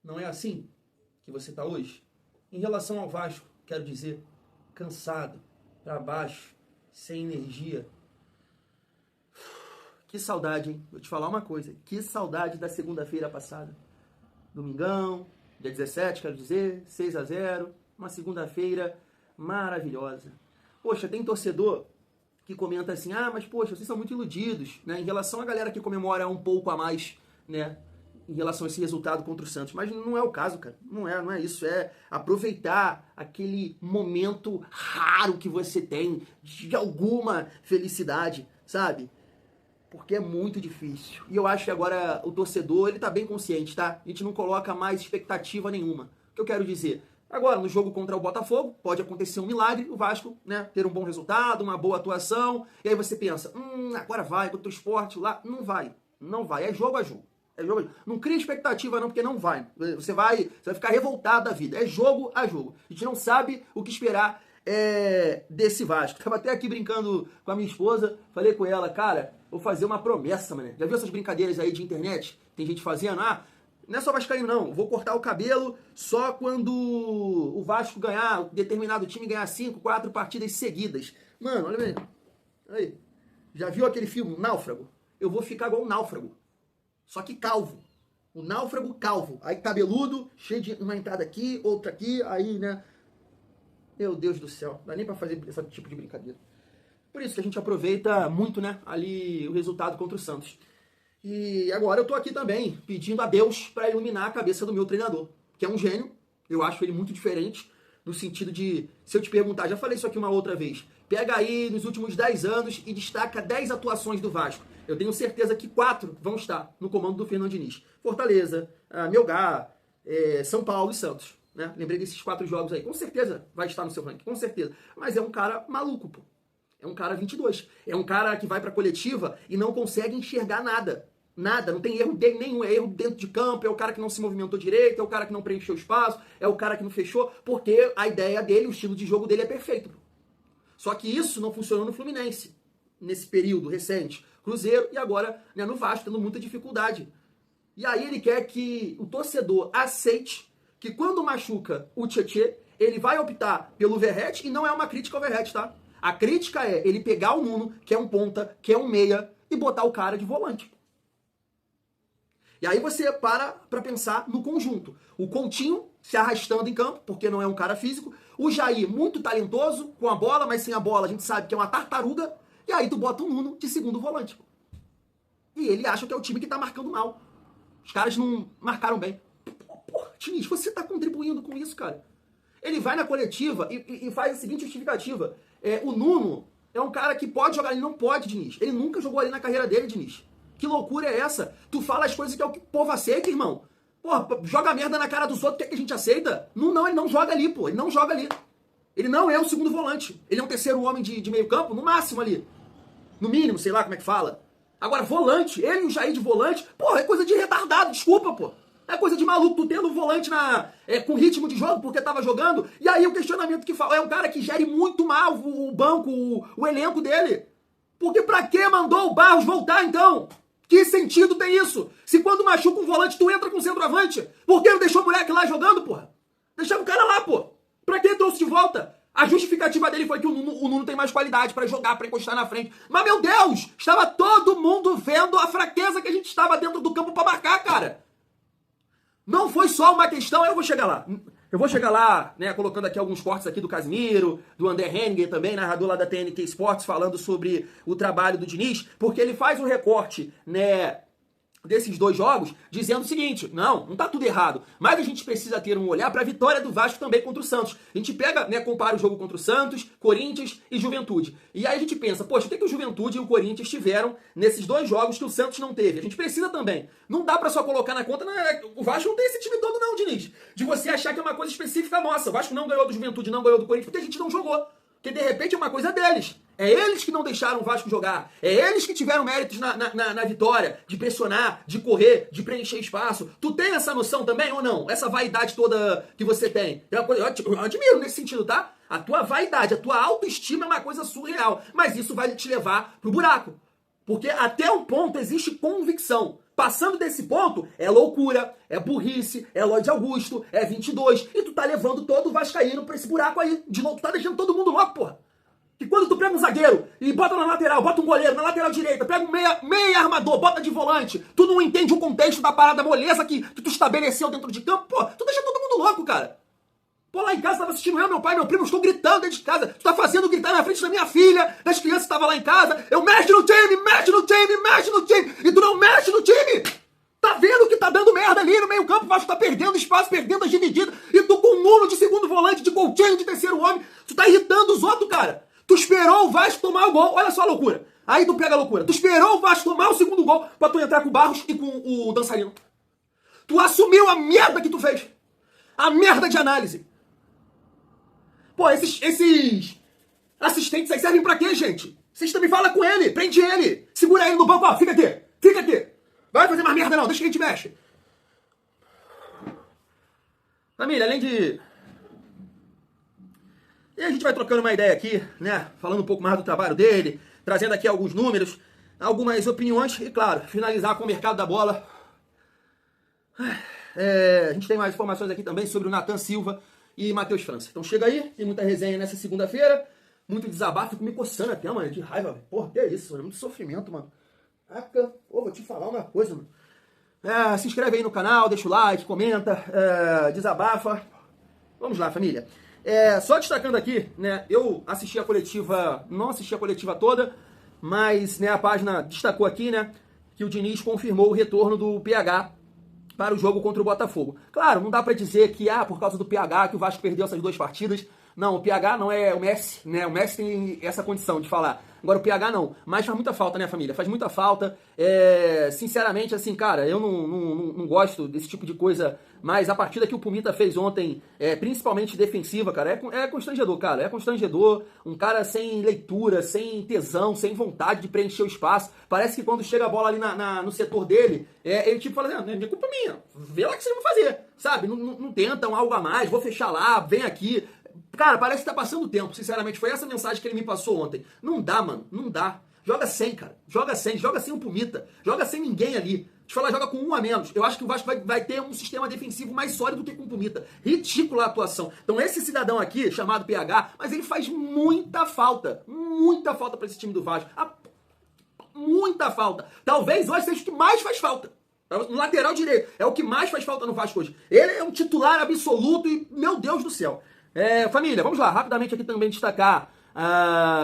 Não é assim que você está hoje? Em relação ao Vasco, quero dizer, cansado, para baixo, sem energia. Que saudade, hein? Vou te falar uma coisa. Que saudade da segunda-feira passada. Domingão, dia 17, quero dizer, 6-0. Uma segunda-feira maravilhosa. Poxa, tem torcedor que comenta assim, mas poxa, vocês são muito iludidos, né? Em relação à galera que comemora um pouco a mais, né? Em relação a esse resultado contra o Santos. Mas não é o caso, cara. Não é isso. É aproveitar aquele momento raro que você tem de alguma felicidade, sabe? Porque é muito difícil. E eu acho que agora o torcedor, ele tá bem consciente, tá? A gente não coloca mais expectativa nenhuma. O que eu quero dizer? Agora, no jogo contra o Botafogo, pode acontecer um milagre, o Vasco, né, ter um bom resultado, uma boa atuação, e aí você pensa, agora vai, contra o Sport lá. Não vai, não vai. É jogo a jogo. É jogo a jogo. Não cria expectativa não, porque não vai. Você vai ficar revoltado da vida. É jogo a jogo. A gente não sabe o que esperar desse Vasco. Tava até aqui brincando com a minha esposa, falei com ela, cara, vou fazer uma promessa, mano. Já viu essas brincadeiras aí de internet? Tem gente fazendo, não é só vascaíno não, vou cortar o cabelo só quando o Vasco ganhar, determinado time ganhar 5, 4 partidas seguidas. Mano, olha bem, aí, já viu aquele filme, Náufrago? Eu vou ficar igual um náufrago, só que calvo. O náufrago calvo, aí cabeludo, cheio de uma entrada aqui, outra aqui, aí, né? Meu Deus do céu, não dá nem pra fazer esse tipo de brincadeira. Por isso que a gente aproveita muito, né, ali o resultado contra o Santos. E agora eu tô aqui também pedindo a Deus para iluminar a cabeça do meu treinador, que é um gênio. Eu acho ele muito diferente, no sentido de, se eu te perguntar, já falei isso aqui uma outra vez, pega aí nos últimos 10 anos e destaca 10 atuações do Vasco. Eu tenho certeza que 4 vão estar no comando do Fernando Diniz. Fortaleza, Melgar, São Paulo e Santos. Né? Lembrei desses 4 jogos aí. Com certeza vai estar no seu ranking, com certeza. Mas é um cara maluco, pô. É um cara 22. É um cara que vai pra coletiva e não consegue enxergar nada. Nada, não tem erro dele nenhum, é erro dentro de campo, é o cara que não se movimentou direito, é o cara que não preencheu o espaço, é o cara que não fechou, porque a ideia dele, o estilo de jogo dele é perfeito. Só que isso não funcionou no Fluminense, nesse período recente. Cruzeiro e agora, né, no Vasco, tendo muita dificuldade. E aí ele quer que o torcedor aceite que quando machuca o Tietê, ele vai optar pelo Verratti, e não é uma crítica ao Verratti, tá? A crítica é ele pegar o Nuno, que é um ponta, que é um meia, e botar o cara de volante. E aí você para pensar no conjunto. O Coutinho se arrastando em campo, porque não é um cara físico. O Jair, muito talentoso, com a bola, mas sem a bola a gente sabe que é uma tartaruga. E aí tu bota o Nuno de segundo volante. E ele acha que é o time que tá marcando mal. Os caras não marcaram bem. Porra, Diniz, você tá contribuindo com isso, cara. Ele vai na coletiva e faz a seguinte justificativa. O Nuno é um cara que pode jogar, ele não pode, Diniz. Ele nunca jogou ali na carreira dele, Diniz. Que loucura é essa? Tu fala as coisas que é o que o povo aceita, irmão. Porra, joga merda na cara dos outros, quer que a gente aceita? Não, ele não joga ali, pô. Ele não joga ali. Ele não é o segundo volante. Ele é um terceiro homem de meio campo, no máximo ali. No mínimo, sei lá como é que fala. Agora, volante, ele e o Jair de volante, porra, é coisa de retardado, desculpa, pô. É coisa de maluco, tu tendo um volante com ritmo de jogo, porque tava jogando, e aí o questionamento que fala, é um cara que gere muito mal o banco, o elenco dele. Porque pra que mandou o Barros voltar, então? Que sentido tem isso? Se quando machuca um volante, tu entra com centroavante, por que não deixou o moleque lá jogando, porra? Deixava o cara lá, pô. Pra que trouxe de volta? A justificativa dele foi que o Nuno tem mais qualidade pra jogar, pra encostar na frente. Mas, meu Deus, estava todo mundo vendo a fraqueza que a gente estava dentro do campo pra marcar, cara. Não foi só uma questão, eu vou chegar lá. Eu vou chegar lá, né, colocando aqui alguns cortes aqui do Casimiro, do André Henninger também, narrador lá da TNT Sports, falando sobre o trabalho do Diniz, porque ele faz um recorte, né, desses 2 jogos, dizendo o seguinte, não tá tudo errado, mas a gente precisa ter um olhar para a vitória do Vasco também contra o Santos. A gente pega, né, compara o jogo contra o Santos, Corinthians e Juventude. E aí a gente pensa, poxa, o que o Juventude e o Corinthians tiveram nesses 2 jogos que o Santos não teve? A gente precisa também. Não dá para só colocar na conta, o Vasco não tem esse time todo não, Diniz, de você achar que é uma coisa específica nossa. O Vasco não ganhou do Juventude, não ganhou do Corinthians, porque a gente não jogou. Porque de repente é uma coisa deles. É eles que não deixaram o Vasco jogar. É eles que tiveram méritos na vitória, de pressionar, de correr, de preencher espaço. Tu tem essa noção também ou não? Essa vaidade toda que você tem. Eu admiro nesse sentido, tá? A tua vaidade, a tua autoestima é uma coisa surreal. Mas isso vai te levar pro buraco. Porque até um ponto existe convicção. Passando desse ponto, é loucura, é burrice, é Lloyd Augusto, é 22, e tu tá levando todo o vascaíno pra esse buraco aí. De novo, tu tá deixando todo mundo louco, porra. E quando tu pega um zagueiro e bota na lateral, bota um goleiro na lateral direita, pega um meia armador, bota de volante, tu não entende o contexto da parada moleza que tu estabeleceu dentro de campo, pô, tu deixa todo mundo louco, cara. Pô, lá em casa tava assistindo eu, meu pai, meu primo, estou gritando dentro de casa. Tu tá fazendo gritar na frente da minha filha, das crianças que estavam lá em casa. Eu mexe no time, mexe no time, mexe no time. E tu não mexe no time. Tá vendo que tá dando merda ali no meio campo, o Vasco tá perdendo espaço, perdendo as divididas. E tu com um Nuno de segundo volante, de Coutinho de terceiro homem. Tu tá irritando os outros, cara. Tu esperou o Vasco tomar o gol. Olha só a loucura. Aí tu pega a loucura. Tu esperou o Vasco tomar o segundo gol pra tu entrar com o Barros e com o dançarino. Tu assumiu a merda que tu fez. A merda de análise. Pô, esses assistentes aí servem pra quê, gente? Vocês também falam com ele, prende ele, segura ele no banco, ó, fica aqui. Vai fazer mais merda não, deixa que a gente mexe. Família, além de... E a gente vai trocando uma ideia aqui, né, falando um pouco mais do trabalho dele, trazendo aqui alguns números, algumas opiniões e, claro, finalizar com o mercado da bola. A gente tem mais informações aqui também sobre o Nathan Silva e Matheus França. Então chega aí, tem muita resenha nessa segunda-feira, muito desabafo, fico me coçando até, mano, de raiva. Porra, que é isso, mano, muito sofrimento, mano. Caraca, pô, vou te falar uma coisa, mano. Se inscreve aí no canal, deixa o like, comenta, desabafa. Vamos lá, família. Só destacando aqui, né, eu assisti a coletiva, não assisti a coletiva toda, mas, né, a página destacou aqui, né, que o Diniz confirmou o retorno do PH para o jogo contra o Botafogo. Claro, não dá pra dizer que, por causa do PH, que o Vasco perdeu essas 2 partidas. Não, o PH não é o Messi, né? O Messi tem essa condição de falar. Agora o PH não. Mas faz muita falta, né, família? Faz muita falta. Sinceramente, assim, cara, eu não gosto desse tipo de coisa. Mas a partida que o Pumita fez ontem, principalmente defensiva, cara, é constrangedor, cara. É constrangedor. Um cara sem leitura, sem tesão, sem vontade de preencher o espaço. Parece que quando chega a bola ali no setor dele, ele tipo fala assim, é culpa minha. Vê lá o que vocês vão fazer, sabe? Não tentam algo a mais, vou fechar lá, vem aqui. Cara, parece que tá passando o tempo, sinceramente. Foi essa mensagem que ele me passou ontem. Não dá, mano, não dá. Joga sem, cara. Joga sem o Pumita. Joga sem ninguém ali. Te falar, joga com um a menos. Eu acho que o Vasco vai ter um sistema defensivo mais sólido do que com o Pumita. Ridícula a atuação. Então esse cidadão aqui, chamado PH, mas ele faz muita falta pra esse time do Vasco. Muita falta. Talvez hoje seja o que mais faz falta. No lateral direito. É o que mais faz falta no Vasco hoje. Ele é um titular absoluto e, meu Deus do céu. Família, vamos lá, rapidamente aqui também destacar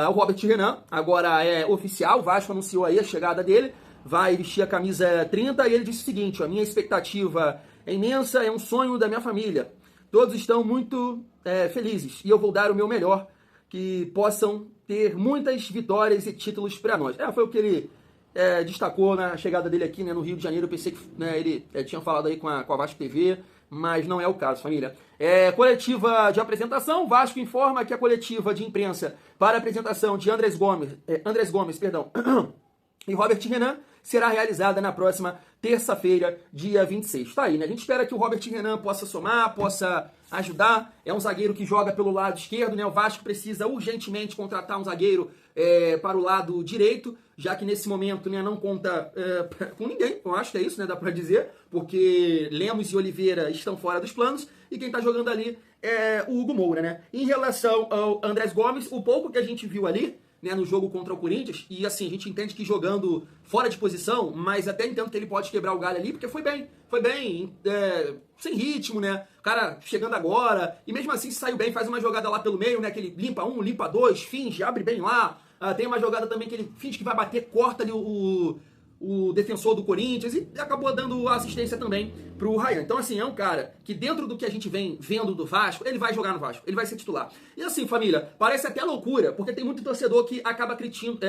o Robert Renan, agora é oficial, o Vasco anunciou aí a chegada dele, vai vestir a camisa 30 e ele disse o seguinte, a minha expectativa é imensa, é um sonho da minha família, todos estão muito felizes e eu vou dar o meu melhor, que possam ter muitas vitórias e títulos para nós. Foi o que ele destacou na chegada dele aqui, né, no Rio de Janeiro. Eu pensei que, né, ele tinha falado aí com a Vasco TV, mas não é o caso, família. Coletiva de apresentação, Vasco informa que a coletiva de imprensa para a apresentação de Andrés Gomes, e Robert Renan será realizada na próxima terça-feira, dia 26. Tá aí, né? A gente espera que o Robert Renan possa somar, possa ajudar. É um zagueiro que joga pelo lado esquerdo, né? O Vasco precisa urgentemente contratar um zagueiro para o lado direito, já que nesse momento, né, não conta com ninguém, eu acho que é isso, né, dá para dizer, porque Lemos e Oliveira estão fora dos planos, e quem tá jogando ali é o Hugo Moura, né? Em relação ao Andrés Gomes, o pouco que a gente viu ali, né, no jogo contra o Corinthians, e assim, a gente entende que jogando fora de posição, mas até entendo que ele pode quebrar o galho ali, porque foi bem, sem ritmo, né, o cara chegando agora, e mesmo assim saiu bem, faz uma jogada lá pelo meio, né, que ele limpa um, limpa dois, finge, abre bem lá, tem uma jogada também que ele finge que vai bater, corta ali o defensor do Corinthians e acabou dando assistência também pro Ryan. Então, assim, é um cara que dentro do que a gente vem vendo do Vasco, ele vai jogar no Vasco, ele vai ser titular. E assim, família, parece até loucura, porque tem muito torcedor que acaba criticando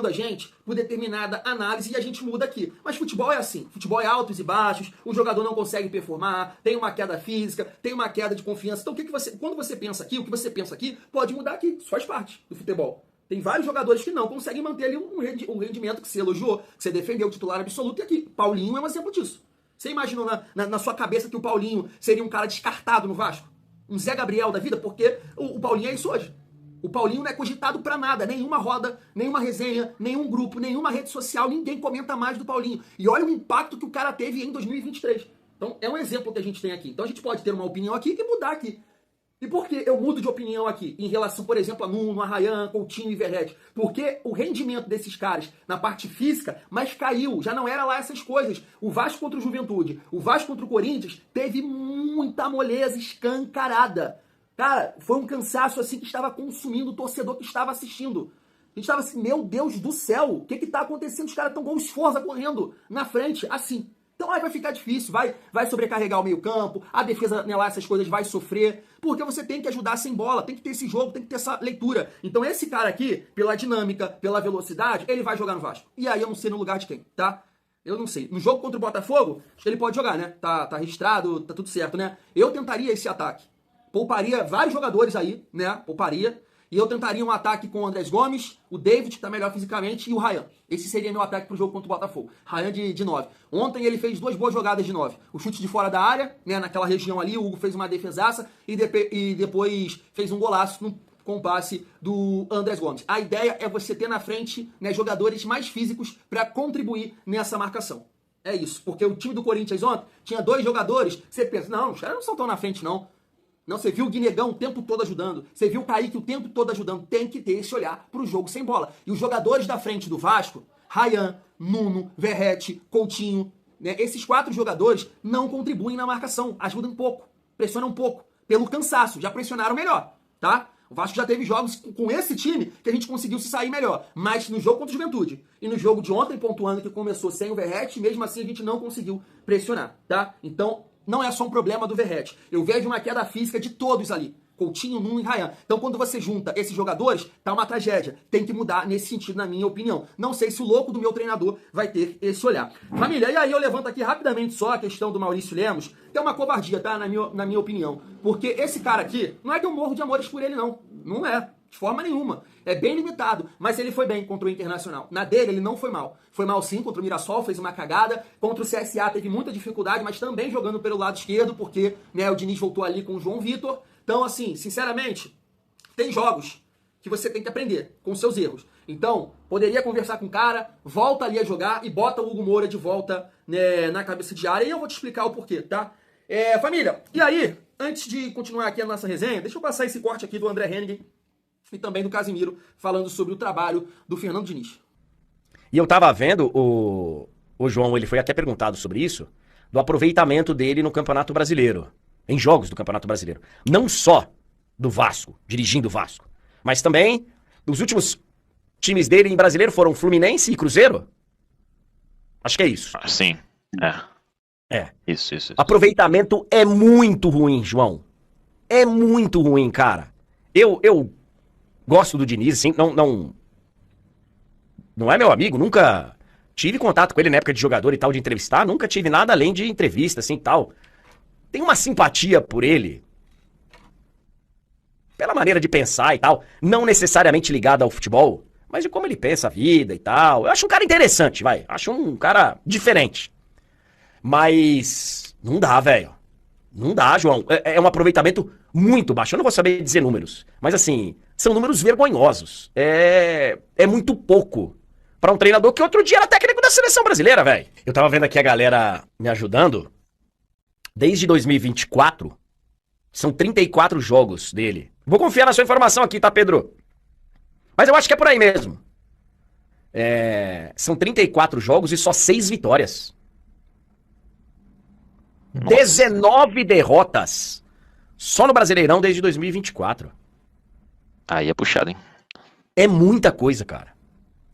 a gente por determinada análise e a gente muda aqui. Mas futebol é assim, futebol é altos e baixos, o jogador não consegue performar, tem uma queda física, tem uma queda de confiança. Então, quando você pensa aqui, o que você pensa aqui, pode mudar aqui, isso faz parte do futebol. Tem vários jogadores que não conseguem manter ali um rendimento que você elogiou, que você defendeu o titular absoluto, e aqui, Paulinho é um exemplo disso. Você imaginou na sua cabeça que o Paulinho seria um cara descartado no Vasco? Um Zé Gabriel da vida? Porque o Paulinho é isso hoje. O Paulinho não é cogitado pra nada, nenhuma roda, nenhuma resenha, nenhum grupo, nenhuma rede social, ninguém comenta mais do Paulinho. E olha o impacto que o cara teve em 2023. Então é um exemplo que a gente tem aqui. Então a gente pode ter uma opinião aqui e mudar aqui. E por que eu mudo de opinião aqui em relação, por exemplo, a Nuno, a Ryan, Coutinho e Verratti? Porque o rendimento desses caras na parte física, mas caiu, já não era lá essas coisas. O Vasco contra o Juventude, o Vasco contra o Corinthians, teve muita moleza escancarada. Cara, foi um cansaço assim que estava consumindo o torcedor que estava assistindo. A gente estava assim, meu Deus do céu, o que está acontecendo? Os caras estão com o Sforza correndo na frente, assim. Então aí vai ficar difícil, vai sobrecarregar o meio-campo, a defesa, né, lá, essas coisas vai sofrer, porque você tem que ajudar sem bola, tem que ter esse jogo, tem que ter essa leitura. Então esse cara aqui, pela dinâmica, pela velocidade, ele vai jogar no Vasco. E aí eu não sei no lugar de quem, tá? Eu não sei. No jogo contra o Botafogo, acho que ele pode jogar, né? Tá registrado, tá tudo certo, né? Eu tentaria esse ataque. Pouparia vários jogadores aí, né? Pouparia. E eu tentaria um ataque com o Andrés Gomes, o David, que tá melhor fisicamente, e o Ryan. Esse seria meu ataque pro jogo contra o Botafogo. Ryan de 9. Ontem ele fez 2 boas jogadas de 9. O chute de fora da área, né, naquela região ali, o Hugo fez uma defesaça e depois fez um golaço com o passe do Andrés Gomes. A ideia é você ter na frente, né, jogadores mais físicos para contribuir nessa marcação. É isso, porque o time do Corinthians ontem tinha 2 jogadores, você pensa, não, os caras não são tão na frente não. Não, você viu o Guinegão o tempo todo ajudando. Você viu o Kaique o tempo todo ajudando. Tem que ter esse olhar pro jogo sem bola. E os jogadores da frente do Vasco, Ryan, Nuno, Verratti, Coutinho, né, esses 4 jogadores não contribuem na marcação. Ajudam um pouco, pressionam um pouco. Pelo cansaço, já pressionaram melhor, tá? O Vasco já teve jogos com esse time que a gente conseguiu se sair melhor. Mas no jogo contra o Juventude e no jogo de ontem, pontuando que começou sem o Verratti, mesmo assim a gente não conseguiu pressionar, tá? Então, não é só um problema do Verratti. Eu vejo uma queda física de todos ali. Coutinho, Nuno e Ryan. Então, quando você junta esses jogadores, tá uma tragédia. Tem que mudar nesse sentido, na minha opinião. Não sei se o louco do meu treinador vai ter esse olhar. Família, e aí eu levanto aqui rapidamente só a questão do Maurício Lemos, que é uma covardia, tá? Na minha opinião. Porque esse cara aqui, não é que eu morro de amores por ele, não. Não é. De forma nenhuma. É bem limitado. Mas ele foi bem contra o Internacional. Na dele, ele não foi mal. Foi mal sim contra o Mirassol, fez uma cagada. Contra o CSA teve muita dificuldade, mas também jogando pelo lado esquerdo, porque, né, o Diniz voltou ali com o João Vitor. Então, assim, sinceramente, tem jogos que você tem que aprender com seus erros. Então, poderia conversar com o cara, volta ali a jogar e bota o Hugo Moura de volta, né, na cabeça de área. E eu vou te explicar o porquê, tá? Família, e aí, antes de continuar aqui a nossa resenha, deixa eu passar esse corte aqui do André Henning e também do Casimiro, falando sobre o trabalho do Fernando Diniz. E eu tava vendo, o João, ele foi até perguntado sobre isso, do aproveitamento dele no Campeonato Brasileiro, em jogos do Campeonato Brasileiro. Não só do Vasco, dirigindo o Vasco, mas também os últimos times dele em brasileiro foram Fluminense e Cruzeiro. Acho que é isso. Sim, É. Isso. Aproveitamento é muito ruim, João. É muito ruim, cara. Eu gosto do Diniz, assim, não é meu amigo, nunca tive contato com ele na época de jogador e tal, de entrevistar, nunca tive nada além de entrevista, assim, tal. Tem uma simpatia por ele, pela maneira de pensar e tal, não necessariamente ligada ao futebol, mas de como ele pensa a vida e tal. Eu acho um cara interessante, acho um cara diferente. Mas não dá, velho. Não dá, João. É um aproveitamento muito baixo. Eu não vou saber dizer números, mas assim, são números vergonhosos. É muito pouco pra um treinador que outro dia era técnico da seleção brasileira, velho. Eu tava vendo aqui a galera me ajudando. Desde 2024, são 34 jogos dele. Vou confiar na sua informação aqui, tá, Pedro? Mas eu acho que é por aí mesmo. São 34 jogos e só 6 vitórias. Nossa. 19 derrotas. Só no Brasileirão desde 2024. Aí é puxado, hein? É muita coisa, cara.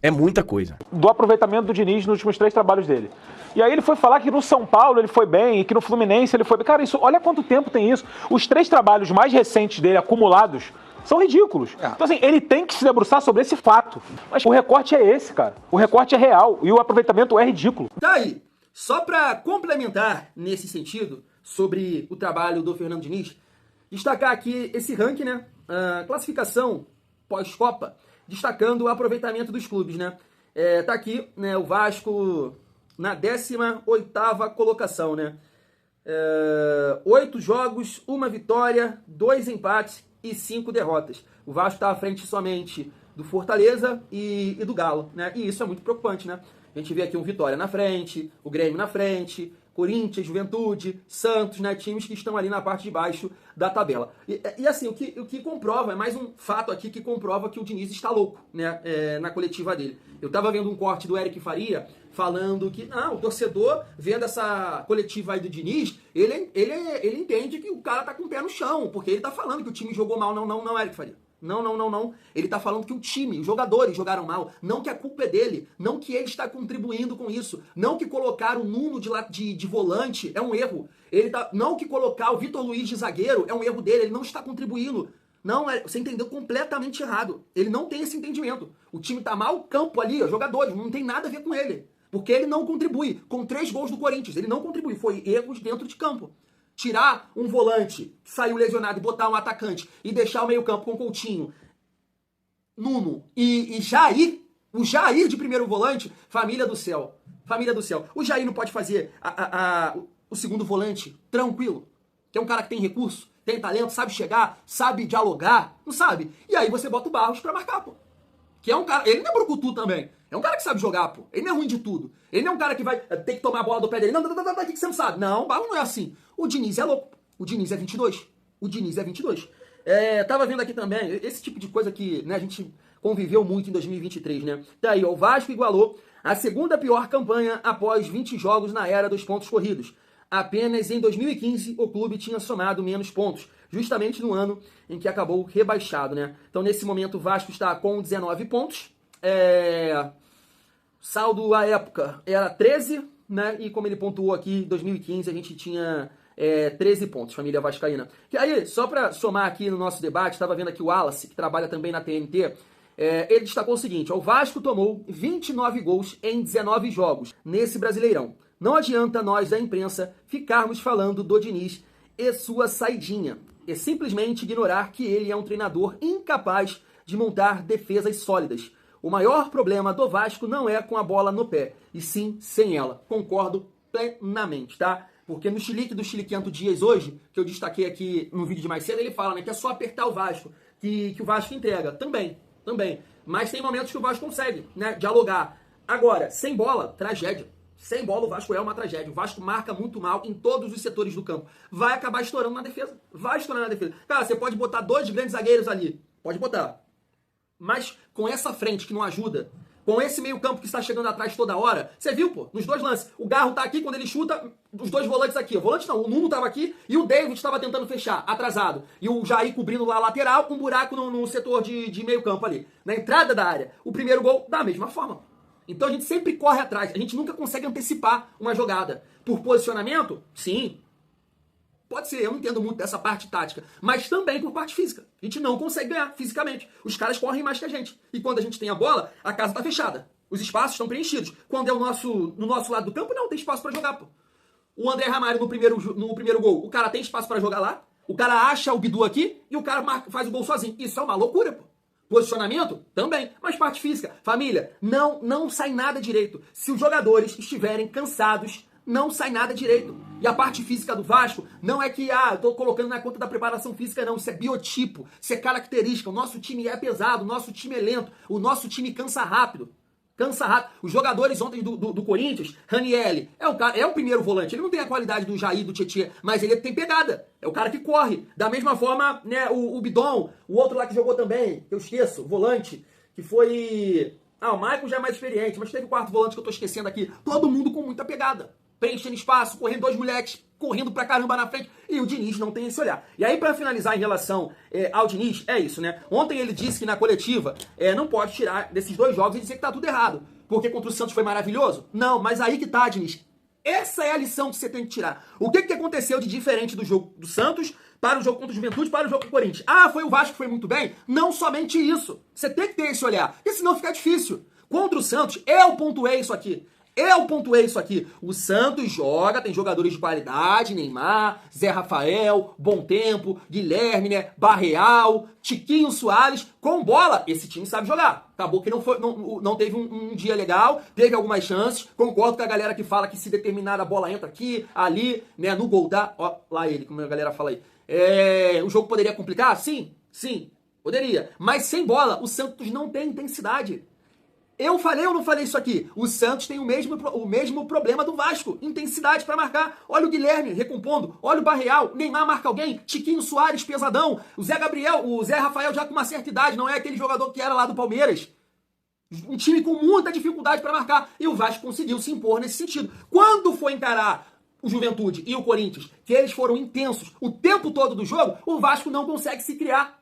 É muita coisa. Do aproveitamento do Diniz nos últimos 3 trabalhos dele. E aí ele foi falar que no São Paulo ele foi bem e que no Fluminense ele foi bem. Cara, olha quanto tempo tem isso. Os 3 trabalhos mais recentes dele acumulados são ridículos. Então assim, ele tem que se debruçar sobre esse fato. Mas o recorte é esse, cara. O recorte é real e o aproveitamento é ridículo. Daí, só para complementar nesse sentido sobre o trabalho do Fernando Diniz, destacar aqui esse ranking, né? A classificação pós-Copa, destacando o aproveitamento dos clubes, né? Tá aqui, né, o Vasco na 18ª colocação, né? 8 jogos, 1 vitória, 2 empates e 5 derrotas. O Vasco está à frente somente do Fortaleza e do Galo, né? E isso é muito preocupante, né? A gente vê aqui um Vitória na frente, o Grêmio na frente, Corinthians, Juventude, Santos, né? Times que estão ali na parte de baixo da tabela. E assim, o que comprova, é mais um fato aqui que comprova que o Diniz está louco, né? Na coletiva dele. Eu tava vendo um corte do Eric Faria falando que, o torcedor, vendo essa coletiva aí do Diniz, ele entende que o cara tá com o pé no chão, porque ele tá falando que o time jogou mal. Não, Eric Faria. Não. Ele tá falando que o time, os jogadores jogaram mal. Não que a culpa é dele. Não que ele está contribuindo com isso. Não que colocar o Nuno de volante é um erro. Não que colocar o Vitor Luiz de zagueiro é um erro dele. Ele não está contribuindo. Não, você entendeu completamente errado. Ele não tem esse entendimento. O time tá mal, o campo ali, os jogadores, não tem nada a ver com ele. Porque ele não contribui. Com 3 gols do Corinthians, ele não contribui. Foi erros dentro de campo. Tirar um volante que saiu lesionado e botar um atacante e deixar o meio-campo com Coutinho, Nuno e Jair, o Jair de primeiro volante, família do céu. O Jair não pode fazer o segundo volante tranquilo, que é um cara que tem recurso, tem talento, sabe chegar, sabe dialogar, não sabe? E aí você bota o Barros pra marcar, pô. Que é um cara, ele não é brucutu também. É um cara que sabe jogar, pô. Ele não é ruim de tudo. Ele não é um cara que vai ter que tomar a bola do pé dele. Não, o que você não sabe? Não, o Barros não é assim. O Diniz é louco. O Diniz é 22. Tava vendo aqui também, esse tipo de coisa que, né, a gente conviveu muito em 2023, né? Daí, o Vasco igualou a segunda pior campanha após 20 jogos na era dos pontos corridos. Apenas em 2015 o clube tinha somado menos pontos, justamente no ano em que acabou rebaixado, né? Então, nesse momento, o Vasco está com 19 pontos. Saldo à época era 13, né? E como ele pontuou aqui, em 2015 a gente tinha 13 pontos, família vascaína. E aí, só para somar aqui no nosso debate, estava vendo aqui o Wallace, que trabalha também na TNT, ele destacou o seguinte: o Vasco tomou 29 gols em 19 jogos nesse Brasileirão. Não adianta nós da imprensa ficarmos falando do Diniz e sua saidinha. É simplesmente ignorar que ele é um treinador incapaz de montar defesas sólidas. O maior problema do Vasco não é com a bola no pé, e sim sem ela. Concordo plenamente, tá? Porque no chilique do Chiliquento Dias hoje, que eu destaquei aqui no vídeo de mais cedo, ele fala, né, que é só apertar o Vasco, que o Vasco entrega. Também. Mas tem momentos que o Vasco consegue, né, dialogar. Agora, sem bola, tragédia. Sem bola, o Vasco é uma tragédia. O Vasco marca muito mal em todos os setores do campo. Vai acabar estourando na defesa. Cara, você pode botar 2 grandes zagueiros ali. Pode botar. Mas com essa frente que não ajuda, com esse meio campo que está chegando atrás toda hora, você viu, pô, nos 2 lances. O Garro tá aqui, quando ele chuta, os 2 volantes aqui. O volante não, o Nuno tava aqui e o David estava tentando fechar, atrasado. E o Jair cobrindo lá a lateral, um buraco no setor de meio campo ali. Na entrada da área. O primeiro gol, da mesma forma. Então a gente sempre corre atrás, a gente nunca consegue antecipar uma jogada. Por posicionamento? Sim. Pode ser, eu não entendo muito dessa parte tática, mas também por parte física. A gente não consegue ganhar fisicamente. Os caras correm mais que a gente. E quando a gente tem a bola, a casa tá fechada. Os espaços estão preenchidos. Quando é no nosso lado do campo, não tem espaço para jogar, pô. O André Ramalho no primeiro gol, o cara tem espaço para jogar lá, o cara acha o Bidu aqui e o cara faz o gol sozinho. Isso é uma loucura, pô. Posicionamento? Também. Mas parte física. Família, não sai nada direito. Se os jogadores estiverem cansados, não sai nada direito. E a parte física do Vasco não é que, eu tô colocando na conta da preparação física, não. Isso é biotipo, isso é característica. O nosso time é pesado, o nosso time é lento, o nosso time cansa rápido. Os jogadores ontem do Corinthians, Ranieri, é o primeiro volante. Ele não tem a qualidade do Jair, do Tietê, mas ele tem pegada. É o cara que corre. Da mesma forma, né, o Bidon, o outro lá que jogou também, que eu esqueço, o volante, que foi... o Maicon já é mais experiente, mas teve o 4º volante que eu tô esquecendo aqui. Todo mundo com muita pegada. Preenchendo espaço, correndo 2 moleques, correndo pra caramba na frente. E o Diniz não tem esse olhar. E aí, pra finalizar em relação ao Diniz, é isso, né? Ontem ele disse que na coletiva não pode tirar desses 2 jogos e dizer que tá tudo errado. Porque contra o Santos foi maravilhoso? Não, mas aí que tá, Diniz. Essa é a lição que você tem que tirar. O que aconteceu de diferente do jogo do Santos para o jogo contra o Juventude, para o jogo com o Corinthians? Foi o Vasco que foi muito bem? Não somente isso. Você tem que ter esse olhar. Porque senão fica difícil. Contra o Santos, eu pontuei isso aqui. O Santos joga, tem jogadores de qualidade, Neymar, Zé Rafael, Bom Tempo, Guilherme, né, Barreal, Tiquinho Soares, com bola. Esse time sabe jogar. Acabou que não teve um dia legal, teve algumas chances. Concordo com a galera que fala que se determinada bola entra aqui, ali, né, no gol, tá? Ó, lá ele, como a galera fala aí. O jogo poderia complicar? Sim. Sim, poderia. Mas sem bola, o Santos não tem intensidade. Eu falei ou não falei isso aqui? O Santos tem o mesmo problema do Vasco. Intensidade para marcar. Olha o Guilherme recompondo. Olha o Barreal. Neymar marca alguém. Tiquinho Soares pesadão. O Zé Gabriel, o Zé Rafael já com uma certa idade. Não é aquele jogador que era lá do Palmeiras. Um time com muita dificuldade para marcar. E o Vasco conseguiu se impor nesse sentido. Quando foi encarar o Juventude e o Corinthians, que eles foram intensos o tempo todo do jogo, o Vasco não consegue se criar.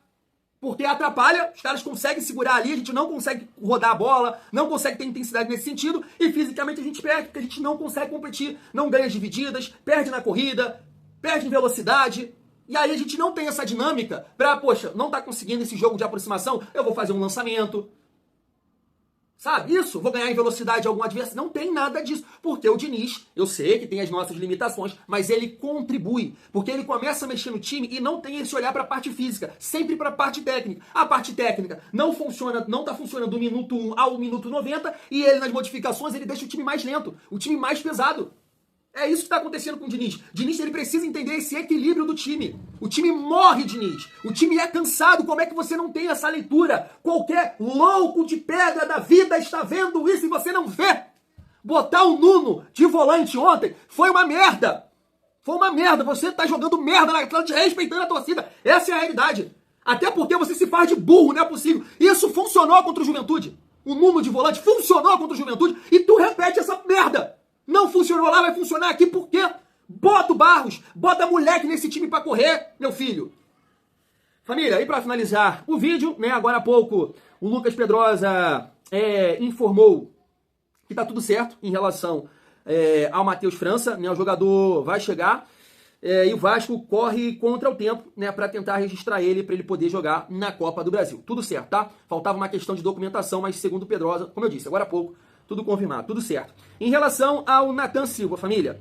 Porque atrapalha, os caras conseguem segurar ali, a gente não consegue rodar a bola, não consegue ter intensidade nesse sentido, e fisicamente a gente perde, porque a gente não consegue competir, não ganha as divididas, perde na corrida, perde em velocidade, e aí a gente não tem essa dinâmica pra, poxa, não tá conseguindo esse jogo de aproximação, eu vou fazer um lançamento, sabe? Isso, vou ganhar em velocidade algum adversário. Não tem nada disso. Porque o Diniz, eu sei que tem as nossas limitações, mas ele contribui. Porque ele começa a mexer no time e não tem esse olhar para a parte física, sempre para a parte técnica. A parte técnica não funciona, não tá funcionando do minuto 1 ao minuto 90 e ele nas modificações ele deixa o time mais lento, o time mais pesado. É isso que está acontecendo com o Diniz. Diniz, ele precisa entender esse equilíbrio do time. O time morre, Diniz. O time é cansado. Como é que você não tem essa leitura? Qualquer louco de pedra da vida está vendo isso e você não vê. Botar o Nuno de volante ontem foi uma merda. Foi uma merda. Você está jogando merda na Atlântica, respeitando a torcida. Essa é a realidade. Até porque você se faz de burro, não é possível. Isso funcionou contra o Juventude. O Nuno de volante funcionou contra o Juventude e tu repete essa merda. Não funcionou lá, vai funcionar aqui por quê? Bota o Barros, bota moleque nesse time pra correr, meu filho. Família, e pra finalizar o vídeo, né, agora há pouco, o Lucas Pedrosa informou que tá tudo certo em relação ao Matheus França, né, o jogador vai chegar e o Vasco corre contra o tempo, né, pra tentar registrar ele, pra ele poder jogar na Copa do Brasil. Tudo certo, tá? Faltava uma questão de documentação, mas segundo o Pedrosa, como eu disse, agora há pouco, tudo confirmado, tudo certo. Em relação ao Nathan Silva, família,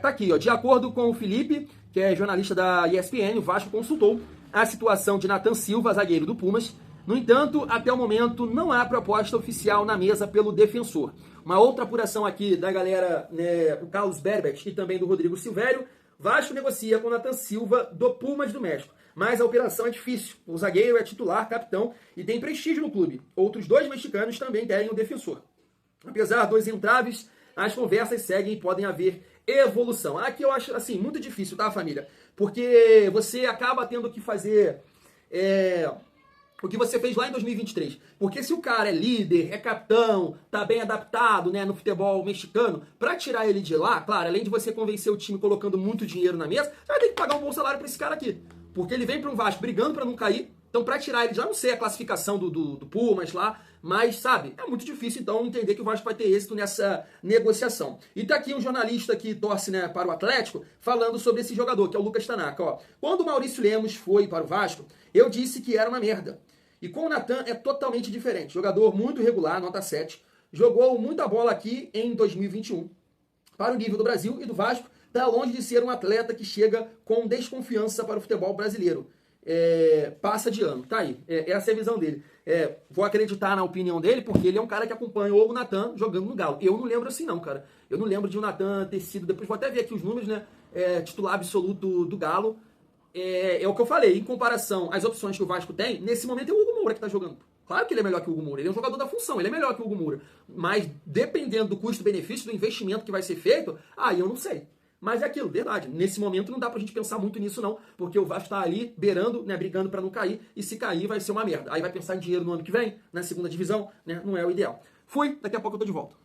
tá aqui, ó, de acordo com o Felipe, que é jornalista da ESPN, o Vasco consultou a situação de Nathan Silva, zagueiro do Pumas. No entanto, até o momento, não há proposta oficial na mesa pelo defensor. Uma outra apuração aqui da galera, né, o Carlos Berbet e também do Rodrigo Silvério, Vasco negocia com Nathan Silva do Pumas do México. Mas a operação é difícil. O zagueiro é titular, capitão e tem prestígio no clube. Outros dois mexicanos também querem o defensor. Apesar dos entraves, as conversas seguem e podem haver evolução. Aqui eu acho, assim, muito difícil, tá, família? Porque você acaba tendo que fazer o que você fez lá em 2023. Porque se o cara é líder, é capitão, tá bem adaptado, né, no futebol mexicano, pra tirar ele de lá, claro, além de você convencer o time colocando muito dinheiro na mesa, você vai ter que pagar um bom salário pra esse cara aqui. Porque ele vem para um Vasco brigando pra não cair. Então, pra tirar ele, já não sei a classificação do Pumas lá, mas, sabe, é muito difícil, então, entender que o Vasco vai ter êxito nessa negociação. E tá aqui um jornalista que torce, né, para o Atlético, falando sobre esse jogador, que é o Lucas Tanaka, ó. Quando o Maurício Lemos foi para o Vasco, eu disse que era uma merda. E com o Nathan é totalmente diferente. Jogador muito regular, nota 7. Jogou muita bola aqui em 2021. Para o nível do Brasil e do Vasco, tá longe de ser um atleta que chega com desconfiança para o futebol brasileiro. Passa de ano, tá aí, essa é a visão dele. Vou acreditar na opinião dele, porque ele é um cara que acompanhou o Nathan jogando no Galo. Eu não lembro assim não, cara. Eu não lembro de o Nathan ter sido, depois vou até ver aqui os números, né, titular absoluto do Galo. É o que eu falei, em comparação às opções que o Vasco tem, nesse momento é o Hugo Moura que tá jogando. Claro que ele é melhor que o Hugo Moura, ele é um jogador da função, ele é melhor que o Hugo Moura. Mas dependendo do custo-benefício, do investimento que vai ser feito, aí eu não sei. Mas é aquilo, verdade. Nesse momento não dá pra gente pensar muito nisso não, porque o Vasco tá ali beirando, né, brigando pra não cair, e se cair vai ser uma merda. Aí vai pensar em dinheiro no ano que vem, na segunda divisão, né, não é o ideal. Fui, daqui a pouco eu tô de volta.